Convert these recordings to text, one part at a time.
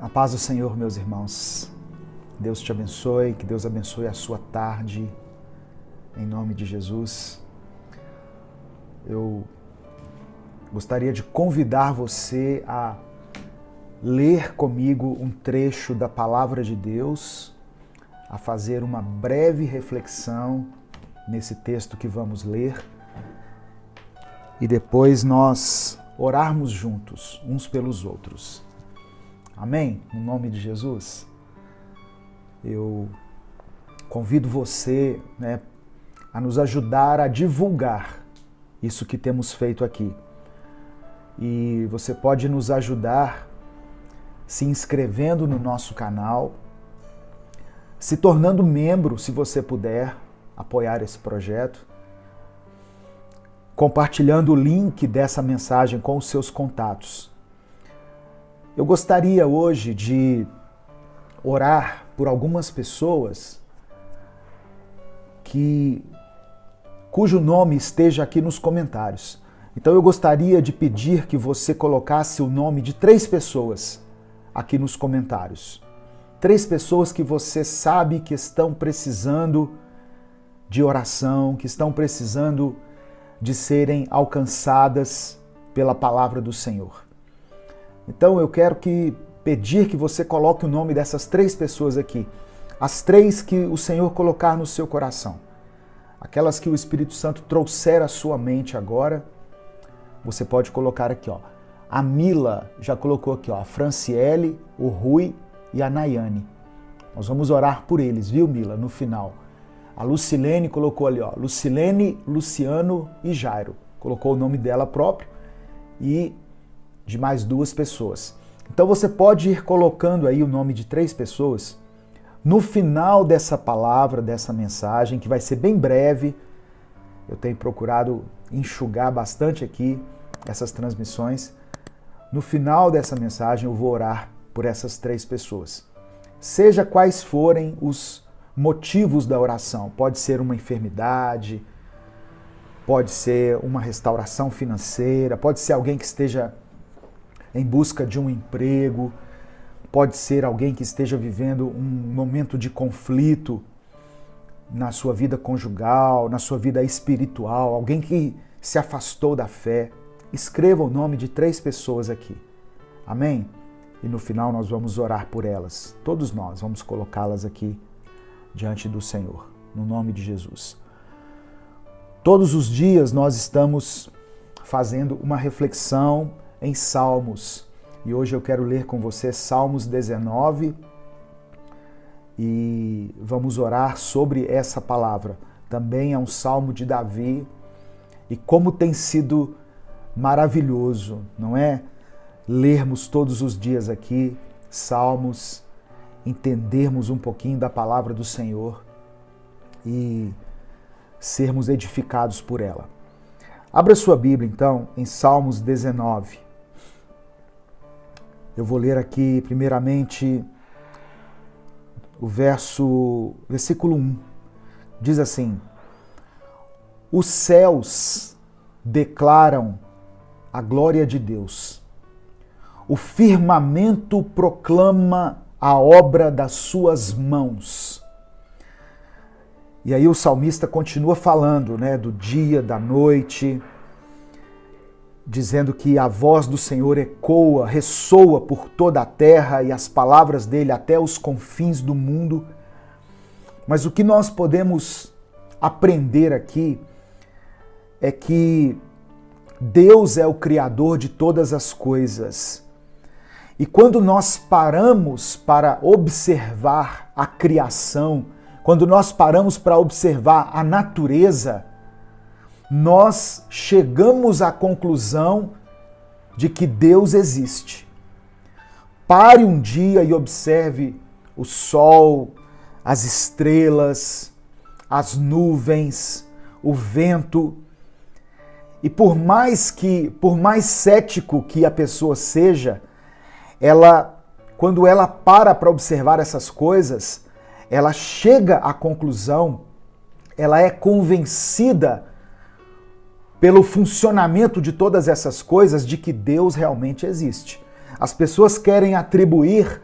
A paz do Senhor, meus irmãos. Deus te abençoe, que Deus abençoe a sua tarde, em nome de Jesus. Eu gostaria de convidar você a ler comigo um trecho da Palavra de Deus, a fazer uma breve reflexão nesse texto que vamos ler e depois nós orarmos juntos, uns pelos outros. Amém? No nome de Jesus. Eu convido você, a nos ajudar a divulgar isso que temos feito aqui. E você pode nos ajudar se inscrevendo no nosso canal, se tornando membro, se você puder apoiar esse projeto, compartilhando o link dessa mensagem com os seus contatos. Eu gostaria hoje de orar por algumas pessoas cujo nome esteja aqui nos comentários. Então eu gostaria de pedir que você colocasse o nome de 3 pessoas aqui nos comentários. 3 pessoas que você sabe que estão precisando de oração, que estão precisando de serem alcançadas pela palavra do Senhor. Então eu quero pedir que você coloque o nome dessas 3 pessoas aqui. As 3 que o Senhor colocar no seu coração. Aquelas que o Espírito Santo trouxer à sua mente agora, você pode colocar aqui, ó. A Mila já colocou aqui, ó, a Franciele, o Rui e a Nayane. Nós vamos orar por eles, viu, Mila, no final. A Lucilene colocou ali, ó, Lucilene, Luciano e Jairo. Colocou o nome dela próprio e de mais 2 pessoas. Então você pode ir colocando aí o nome de 3 pessoas no final dessa palavra, dessa mensagem, que vai ser bem breve. Eu tenho procurado enxugar bastante aqui essas transmissões. No final dessa mensagem eu vou orar por essas 3 pessoas. Seja quais forem os motivos da oração. Pode ser uma enfermidade, pode ser uma restauração financeira, pode ser alguém que esteja em busca de um emprego, pode ser alguém que esteja vivendo um momento de conflito na sua vida conjugal, na sua vida espiritual, alguém que se afastou da fé. Escreva o nome de 3 pessoas aqui. Amém? E no final nós vamos orar por elas. Todos nós vamos colocá-las aqui diante do Senhor, no nome de Jesus. Todos os dias nós estamos fazendo uma reflexão em Salmos. E hoje eu quero ler com você Salmos 19 e vamos orar sobre essa palavra. Também é um salmo de Davi e como tem sido maravilhoso, não é? Lermos todos os dias aqui Salmos, entendermos um pouquinho da palavra do Senhor e sermos edificados por ela. Abra sua Bíblia então em Salmos 19. Eu vou ler aqui primeiramente o versículo 1. Diz assim: os céus declaram a glória de Deus. O firmamento proclama a obra das suas mãos. E aí o salmista continua falando, do dia, da noite, dizendo que a voz do Senhor ecoa, ressoa por toda a terra e as palavras dele até os confins do mundo. Mas o que nós podemos aprender aqui é que Deus é o Criador de todas as coisas. E quando nós paramos para observar a criação, quando nós paramos para observar a natureza, nós chegamos à conclusão de que Deus existe. Pare um dia e observe o sol, as estrelas, as nuvens, o vento. E por mais cético que a pessoa seja, quando ela para observar essas coisas, ela chega à conclusão, ela é convencida pelo funcionamento de todas essas coisas, de que Deus realmente existe. As pessoas querem atribuir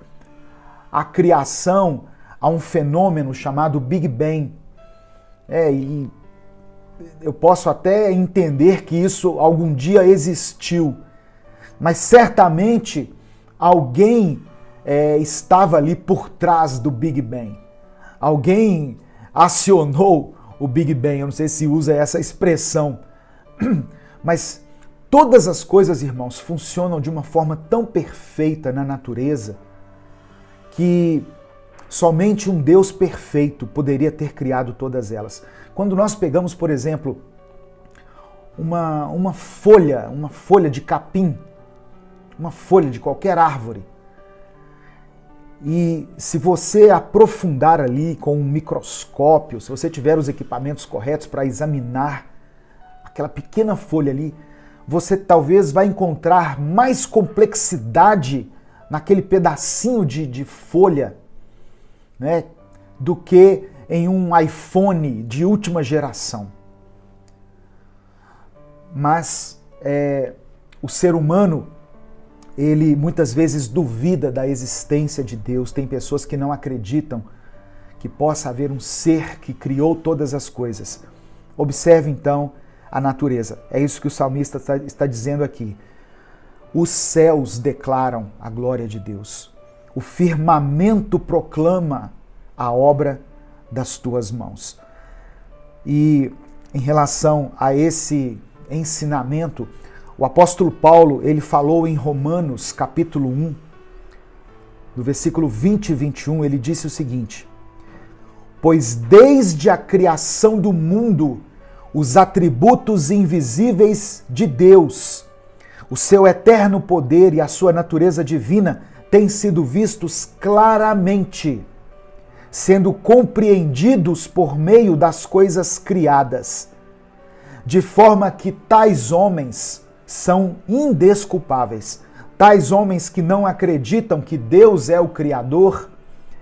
a criação a um fenômeno chamado Big Bang. E eu posso até entender que isso algum dia existiu, mas certamente alguém estava ali por trás do Big Bang. Alguém acionou o Big Bang. Eu não sei se usa essa expressão, mas todas as coisas, irmãos, funcionam de uma forma tão perfeita na natureza que somente um Deus perfeito poderia ter criado todas elas. Quando nós pegamos, por exemplo, uma folha de capim, uma folha de qualquer árvore, e se você aprofundar ali com um microscópio, se você tiver os equipamentos corretos para examinar aquela pequena folha ali, você talvez vai encontrar mais complexidade naquele pedacinho de folha, né, do que em um iPhone de última geração. Mas o ser humano, ele muitas vezes duvida da existência de Deus. Tem pessoas que não acreditam que possa haver um ser que criou todas as coisas. Observe então a natureza. É isso que o salmista está dizendo aqui. Os céus declaram a glória de Deus. O firmamento proclama a obra das tuas mãos. E em relação a esse ensinamento, o apóstolo Paulo, ele falou em Romanos, capítulo 1, no versículo 20 e 21, ele disse o seguinte: pois desde a criação do mundo, os atributos invisíveis de Deus, o seu eterno poder e a sua natureza divina têm sido vistos claramente, sendo compreendidos por meio das coisas criadas, de forma que tais homens são indesculpáveis. Tais homens que não acreditam que Deus é o Criador,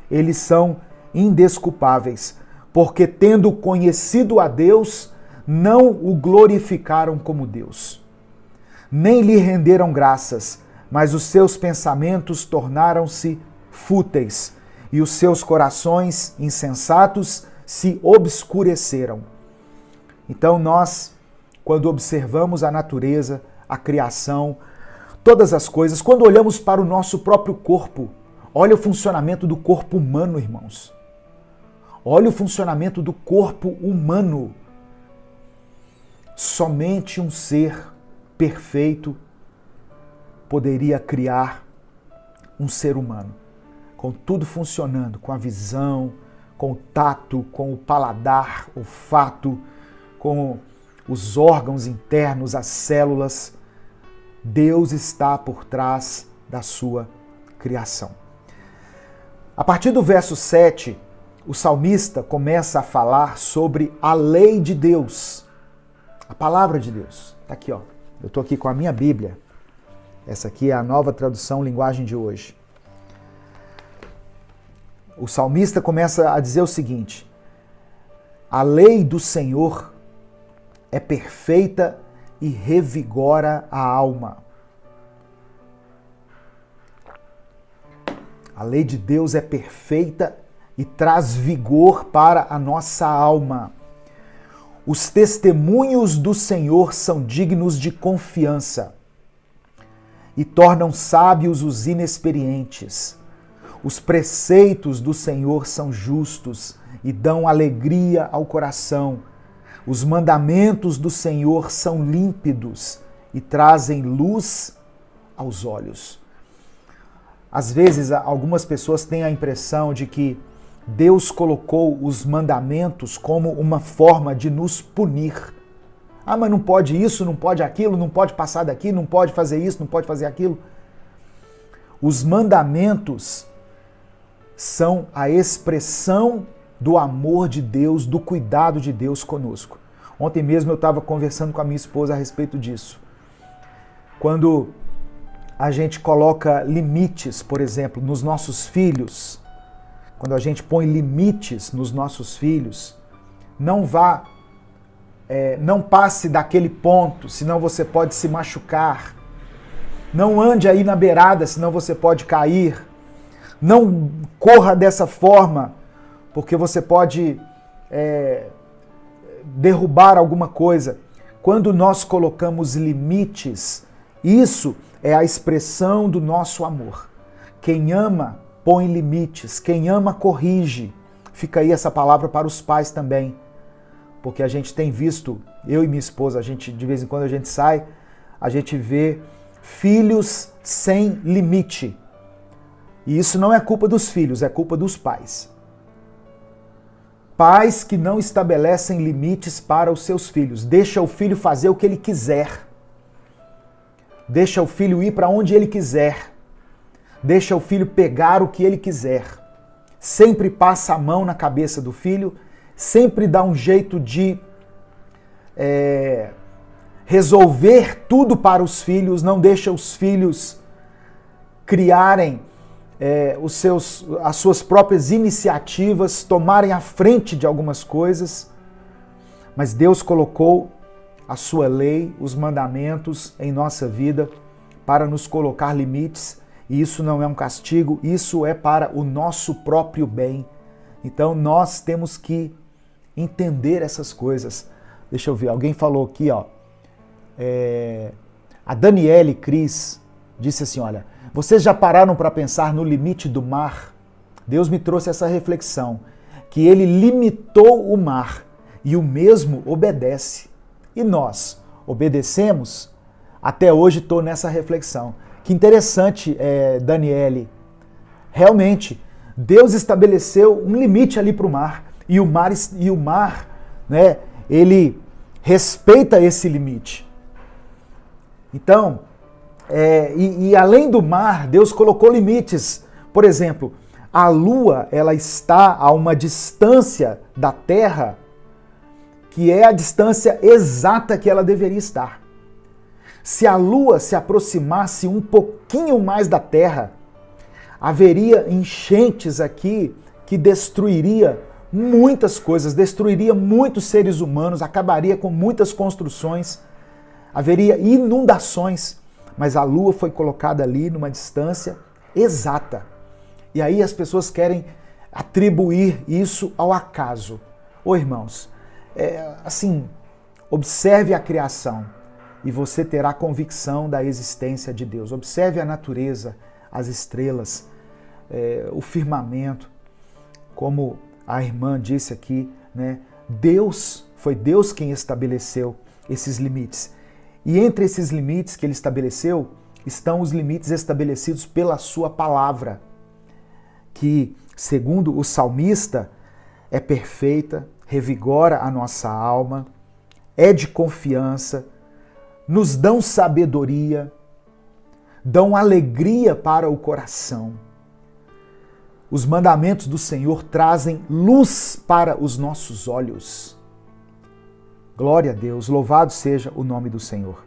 eles são indesculpáveis, porque tendo conhecido a Deus, não o glorificaram como Deus, nem lhe renderam graças, mas os seus pensamentos tornaram-se fúteis, e os seus corações insensatos se obscureceram. Então nós, quando observamos a natureza, a criação, todas as coisas, quando olhamos para o nosso próprio corpo, olha o funcionamento do corpo humano, irmãos. Olha o funcionamento do corpo humano. Somente um ser perfeito poderia criar um ser humano, com tudo funcionando, com a visão, com o tato, com o paladar, olfato, com os órgãos internos, as células. Deus está por trás da sua criação. A partir do verso 7, o salmista começa a falar sobre a lei de Deus, a palavra de Deus. Está aqui, ó. Eu estou aqui com a minha Bíblia. Essa aqui é a Nova Tradução Linguagem de Hoje. O salmista começa a dizer o seguinte: a lei do Senhor é perfeita e revigora a alma. A lei de Deus é perfeita e traz vigor para a nossa alma. Os testemunhos do Senhor são dignos de confiança e tornam sábios os inexperientes. Os preceitos do Senhor são justos e dão alegria ao coração. Os mandamentos do Senhor são límpidos e trazem luz aos olhos. Às vezes, algumas pessoas têm a impressão de que Deus colocou os mandamentos como uma forma de nos punir. Ah, mas não pode isso, não pode aquilo, não pode passar daqui, não pode fazer isso, não pode fazer aquilo. Os mandamentos são a expressão do amor de Deus, do cuidado de Deus conosco. Ontem mesmo eu estava conversando com a minha esposa a respeito disso. Quando a gente coloca limites, por exemplo, nos nossos filhos, quando a gente põe limites nos nossos filhos, não passe daquele ponto, senão você pode se machucar. Não ande aí na beirada, senão você pode cair. Não corra dessa forma, porque você pode derrubar alguma coisa. Quando nós colocamos limites, isso é a expressão do nosso amor. Quem ama, põe limites. Quem ama, corrige. Fica aí essa palavra para os pais também. Porque a gente tem visto, eu e minha esposa, de vez em quando a gente sai, a gente vê filhos sem limite. E isso não é culpa dos filhos, é culpa dos pais. Pais que não estabelecem limites para os seus filhos. Deixa o filho fazer o que ele quiser. Deixa o filho ir para onde ele quiser. Deixa o filho pegar o que ele quiser. Sempre passa a mão na cabeça do filho, sempre dá um jeito de resolver tudo para os filhos, não deixa os filhos criarem as suas próprias iniciativas, tomarem a frente de algumas coisas, mas Deus colocou a sua lei, os mandamentos em nossa vida para nos colocar limites, e isso não é um castigo, isso é para o nosso próprio bem. Então nós temos que entender essas coisas. Deixa eu ver, alguém falou aqui, ó, a Daniele Cris disse assim, olha, vocês já pararam para pensar no limite do mar? Deus me trouxe essa reflexão, que ele limitou o mar e o mesmo obedece. E nós obedecemos? Até hoje estou nessa reflexão. Que interessante, Daniele. Realmente, Deus estabeleceu um limite ali para o mar. E o mar, né, ele respeita esse limite. Então, além do mar, Deus colocou limites. Por exemplo, a Lua, ela está a uma distância da Terra que é a distância exata que ela deveria estar. Se a Lua se aproximasse um pouquinho mais da Terra, haveria enchentes aqui que destruiria muitas coisas, destruiria muitos seres humanos, acabaria com muitas construções, haveria inundações, mas a Lua foi colocada ali numa distância exata. E aí as pessoas querem atribuir isso ao acaso. Ô irmãos, observe a criação e você terá convicção da existência de Deus. Observe a natureza, as estrelas, o firmamento, como a irmã disse aqui, né? Foi Deus quem estabeleceu esses limites. E entre esses limites que ele estabeleceu, estão os limites estabelecidos pela sua palavra, que, segundo o salmista, é perfeita, revigora a nossa alma, é de confiança, nos dão sabedoria, dão alegria para o coração. Os mandamentos do Senhor trazem luz para os nossos olhos. Glória a Deus, louvado seja o nome do Senhor.